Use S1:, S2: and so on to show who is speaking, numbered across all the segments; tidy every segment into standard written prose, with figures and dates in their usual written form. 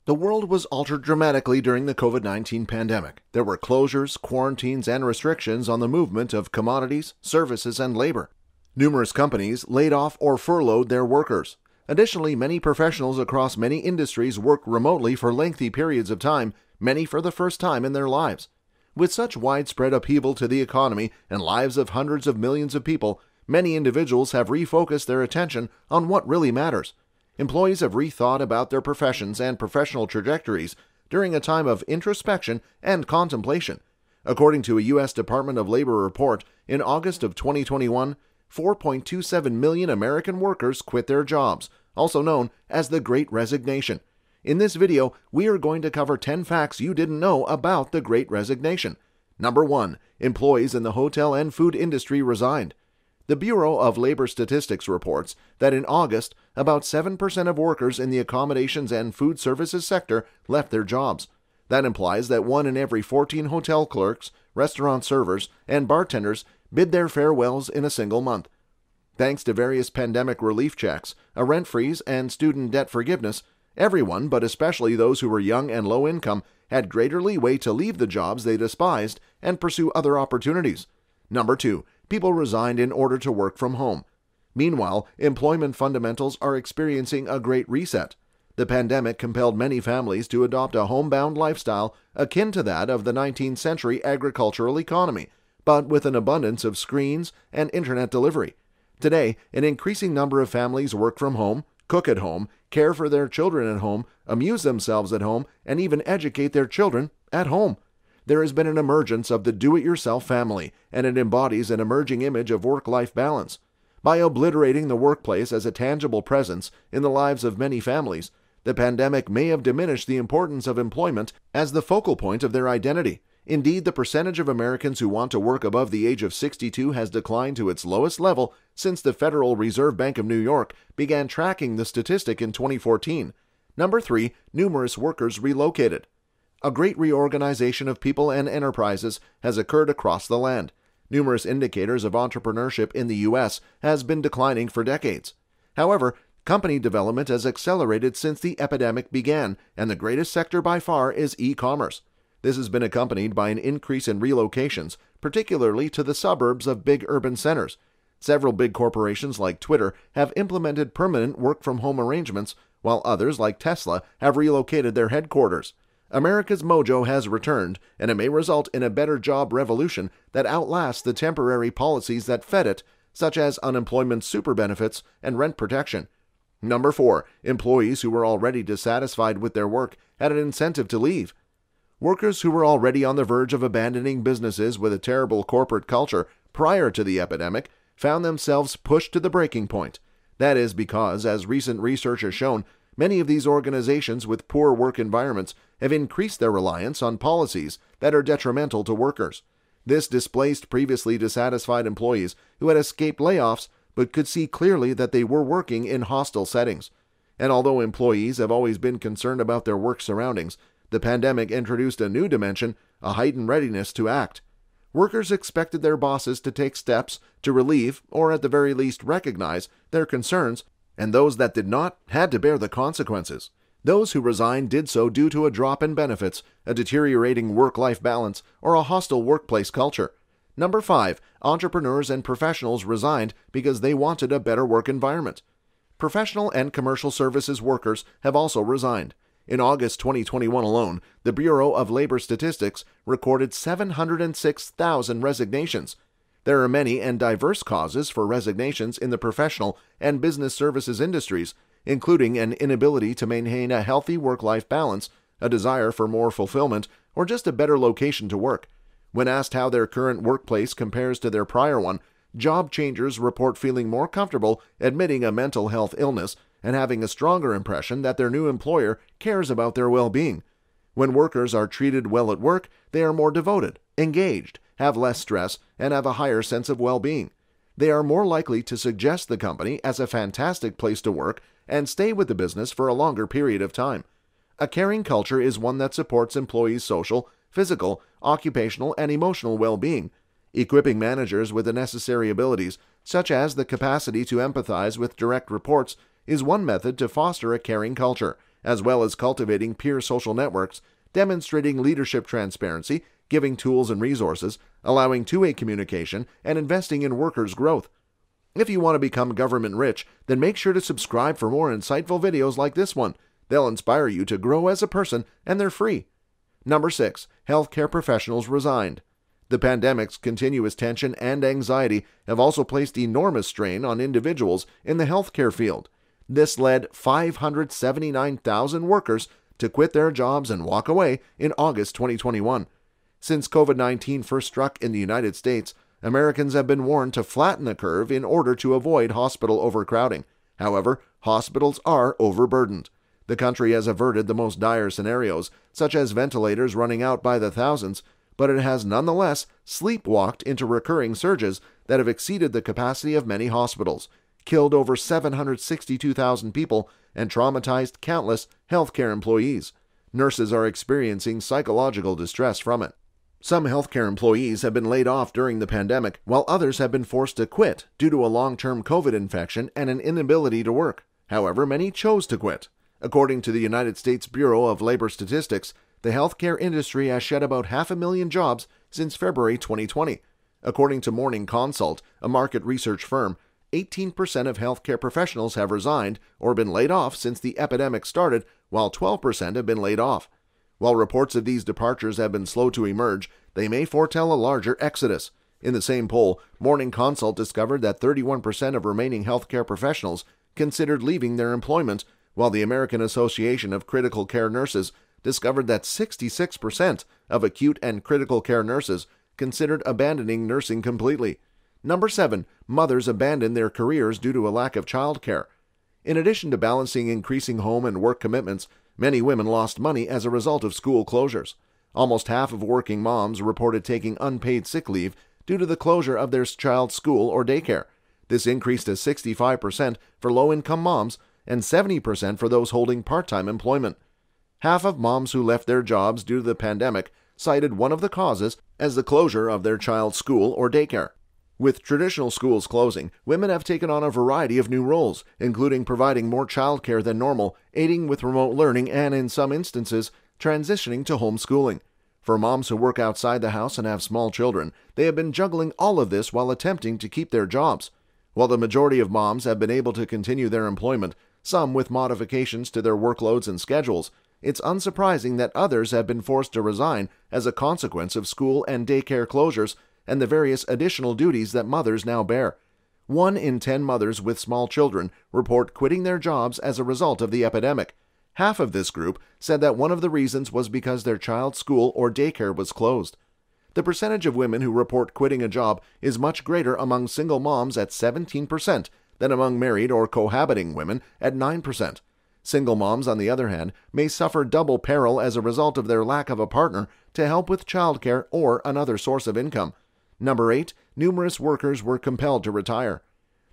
S1: The world was altered dramatically during the COVID-19 pandemic. There were closures, quarantines, and restrictions on the movement of commodities, services, and labor. Numerous companies laid off or furloughed their workers. Additionally, many professionals across many industries worked remotely for lengthy periods of time, many for the first time in their lives. With such widespread upheaval to the economy and lives of hundreds of millions of people, many individuals have refocused their attention on what really matters. Employees have rethought about their professions and professional trajectories during a time of introspection and contemplation. According to a U.S. Department of Labor report, in August of 2021, 4.27 million American workers quit their jobs, also known as the Great Resignation. In this video, we are going to cover 10 facts you didn't know about the Great Resignation. Number 1. Employees in the hotel and food industry resigned. The Bureau of Labor Statistics reports that in August, about 7% of workers in the accommodations and food services sector left their jobs. That implies that 1 in every 14 hotel clerks, restaurant servers, and bartenders bid their farewells in a single month. Thanks to various pandemic relief checks, a rent freeze, and student debt forgiveness, everyone, but especially those who were young and low income, had greater leeway to leave the jobs they despised and pursue other opportunities. Number 2. People resigned in order to work from home. Meanwhile, employment fundamentals are experiencing a great reset. The pandemic compelled many families to adopt a homebound lifestyle akin to that of the 19th century agricultural economy, but with an abundance of screens and internet delivery. Today, an increasing number of families work from home, cook at home, care for their children at home, amuse themselves at home, and even educate their children at home. There has been an emergence of the do-it-yourself family, and it embodies an emerging image of work-life balance. By obliterating the workplace as a tangible presence in the lives of many families, the pandemic may have diminished the importance of employment as the focal point of their identity. Indeed, the percentage of Americans who want to work above the age of 62 has declined to its lowest level since the Federal Reserve Bank of New York began tracking the statistic in 2014. Number 3. Numerous workers relocated. A great reorganization of people and enterprises has occurred across the land. Numerous indicators of entrepreneurship in the U.S. has been declining for decades. However, company development has accelerated since the epidemic began, and the greatest sector by far is e-commerce. This has been accompanied by an increase in relocations, particularly to the suburbs of big urban centers. Several big corporations like Twitter have implemented permanent work-from-home arrangements, while others like Tesla have relocated their headquarters. America's mojo has returned, and it may result in a better job revolution that outlasts the temporary policies that fed it, such as unemployment super benefits and rent protection. Number 4. Employees who were already dissatisfied with their work had an incentive to leave. Workers who were already on the verge of abandoning businesses with a terrible corporate culture prior to the epidemic found themselves pushed to the breaking point. That is because, as recent research has shown, many of these organizations with poor work environments have increased their reliance on policies that are detrimental to workers. This displaced previously dissatisfied employees who had escaped layoffs but could see clearly that they were working in hostile settings. And although employees have always been concerned about their work surroundings, the pandemic introduced a new dimension, a heightened readiness to act. Workers expected their bosses to take steps to relieve, or at the very least recognize, their concerns, and those that did not had to bear the consequences. Those who resigned did so due to a drop in benefits, a deteriorating work-life balance, or a hostile workplace culture. Number 5. Entrepreneurs and professionals resigned because they wanted a better work environment. Professional and commercial services workers have also resigned. In August 2021 alone, the Bureau of Labor Statistics recorded 706,000 resignations. There are many and diverse causes for resignations in the professional and business services industries, including an inability to maintain a healthy work-life balance, a desire for more fulfillment, or just a better location to work. When asked how their current workplace compares to their prior one, job changers report feeling more comfortable admitting a mental health illness and having a stronger impression that their new employer cares about their well-being. When workers are treated well at work, they are more devoted, engaged, have less stress, and have a higher sense of well-being. They are more likely to suggest the company as a fantastic place to work and stay with the business for a longer period of time. A caring culture is one that supports employees' social, physical, occupational, and emotional well-being. Equipping managers with the necessary abilities, such as the capacity to empathize with direct reports, is one method to foster a caring culture, as well as cultivating peer social networks, demonstrating leadership transparency, giving tools and resources, allowing two-way communication, and investing in workers' growth. If you want to become government rich, then make sure to subscribe for more insightful videos like this one. They'll inspire you to grow as a person, and they're free. Number 6. Healthcare professionals resigned. The pandemic's continuous tension and anxiety have also placed enormous strain on individuals in the healthcare field. This led 579,000 workers to quit their jobs and walk away in August 2021. Since COVID-19 first struck in the United States, Americans have been warned to flatten the curve in order to avoid hospital overcrowding. However, hospitals are overburdened. The country has averted the most dire scenarios, such as ventilators running out by the thousands, but it has nonetheless sleepwalked into recurring surges that have exceeded the capacity of many hospitals, killed over 762,000 people, and traumatized countless healthcare employees. Nurses are experiencing psychological distress from it. Some healthcare employees have been laid off during the pandemic, while others have been forced to quit due to a long-term COVID infection and an inability to work. However, many chose to quit. According to the United States Bureau of Labor Statistics, the healthcare industry has shed about 500,000 jobs since February 2020. According to Morning Consult, a market research firm, 18% of healthcare professionals have resigned or been laid off since the epidemic started, while 12% have been laid off. While reports of these departures have been slow to emerge, they may foretell a larger exodus. In the same poll, Morning Consult discovered that 31% of remaining healthcare professionals considered leaving their employment, while the American Association of Critical Care Nurses discovered that 66% of acute and critical care nurses considered abandoning nursing completely. Number 7. Mothers abandon their careers due to a lack of childcare. In addition to balancing increasing home and work commitments, many women lost money as a result of school closures. Almost half of working moms reported taking unpaid sick leave due to the closure of their child's school or daycare. This increased to 65% for low-income moms and 70% for those holding part-time employment. Half of moms who left their jobs due to the pandemic cited one of the causes as the closure of their child's school or daycare. With traditional schools closing, women have taken on a variety of new roles, including providing more childcare than normal, aiding with remote learning, and in some instances, transitioning to homeschooling. For moms who work outside the house and have small children, they have been juggling all of this while attempting to keep their jobs. While the majority of moms have been able to continue their employment, some with modifications to their workloads and schedules, it's unsurprising that others have been forced to resign as a consequence of school and daycare closures and the various additional duties that mothers now bear. 1 in 10 mothers with small children report quitting their jobs as a result of the epidemic. Half of this group said that one of the reasons was because their child's school or daycare was closed. The percentage of women who report quitting a job is much greater among single moms at 17% than among married or cohabiting women at 9%. Single moms, on the other hand, may suffer double peril as a result of their lack of a partner to help with childcare or another source of income. Number 8. Numerous workers were compelled to retire.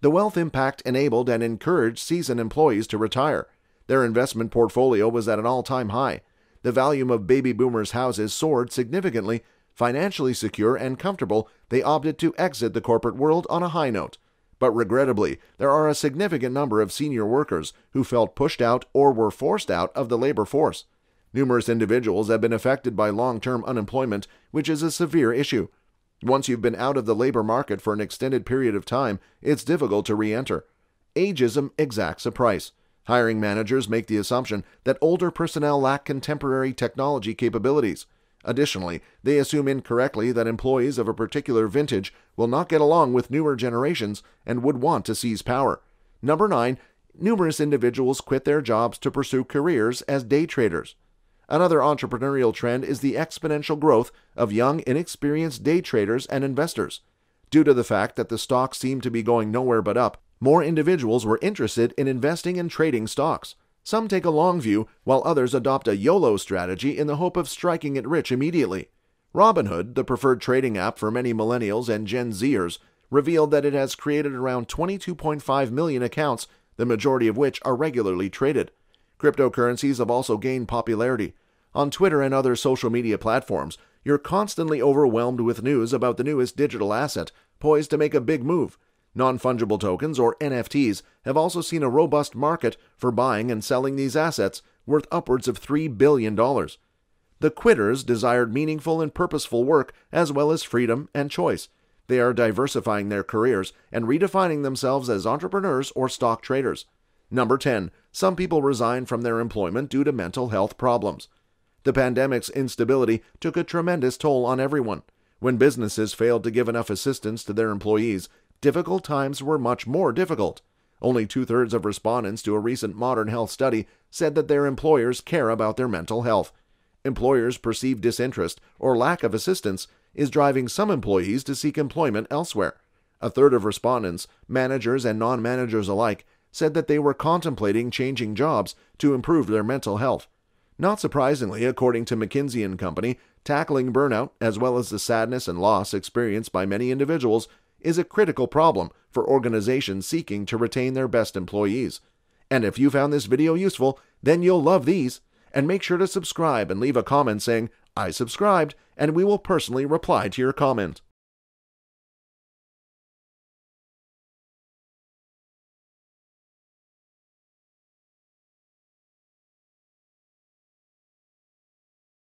S1: The wealth impact enabled and encouraged seasoned employees to retire. Their investment portfolio was at an all-time high. The value of baby boomers' houses soared significantly. Financially secure and comfortable, they opted to exit the corporate world on a high note. But regrettably, there are a significant number of senior workers who felt pushed out or were forced out of the labor force. Numerous individuals have been affected by long-term unemployment, which is a severe issue. Once you've been out of the labor market for an extended period of time, it's difficult to re-enter. Ageism exacts a price. Hiring managers make the assumption that older personnel lack contemporary technology capabilities. Additionally, they assume incorrectly that employees of a particular vintage will not get along with newer generations and would want to seize power. Number 9. Numerous individuals quit their jobs to pursue careers as day traders. Another entrepreneurial trend is the exponential growth of young, inexperienced day traders and investors. Due to the fact that the stocks seem to be going nowhere but up, more individuals were interested in investing and trading stocks. Some take a long view, while others adopt a YOLO strategy in the hope of striking it rich immediately. Robinhood, the preferred trading app for many millennials and Gen Zers, revealed that it has created around 22.5 million accounts, the majority of which are regularly traded. Cryptocurrencies have also gained popularity. On Twitter and other social media platforms, you're constantly overwhelmed with news about the newest digital asset, poised to make a big move. Non-fungible tokens, or NFTs, have also seen a robust market for buying and selling these assets, worth upwards of $3 billion. The quitters desired meaningful and purposeful work as well as freedom and choice. They are diversifying their careers and redefining themselves as entrepreneurs or stock traders. Number 10. Some people resign from their employment due to mental health problems. The pandemic's instability took a tremendous toll on everyone. When businesses failed to give enough assistance to their employees, difficult times were much more difficult. Only 2/3 of respondents to a recent Modern Health study said that their employers care about their mental health. Employers' perceived disinterest or lack of assistance is driving some employees to seek employment elsewhere. 1/3 of respondents, managers and non-managers alike, said that they were contemplating changing jobs to improve their mental health. Not surprisingly, according to McKinsey & Company, tackling burnout, as well as the sadness and loss experienced by many individuals, is a critical problem for organizations seeking to retain their best employees. And if you found this video useful, then you'll love these. And make sure to subscribe and leave a comment saying, "I subscribed," and we will personally reply to your comment.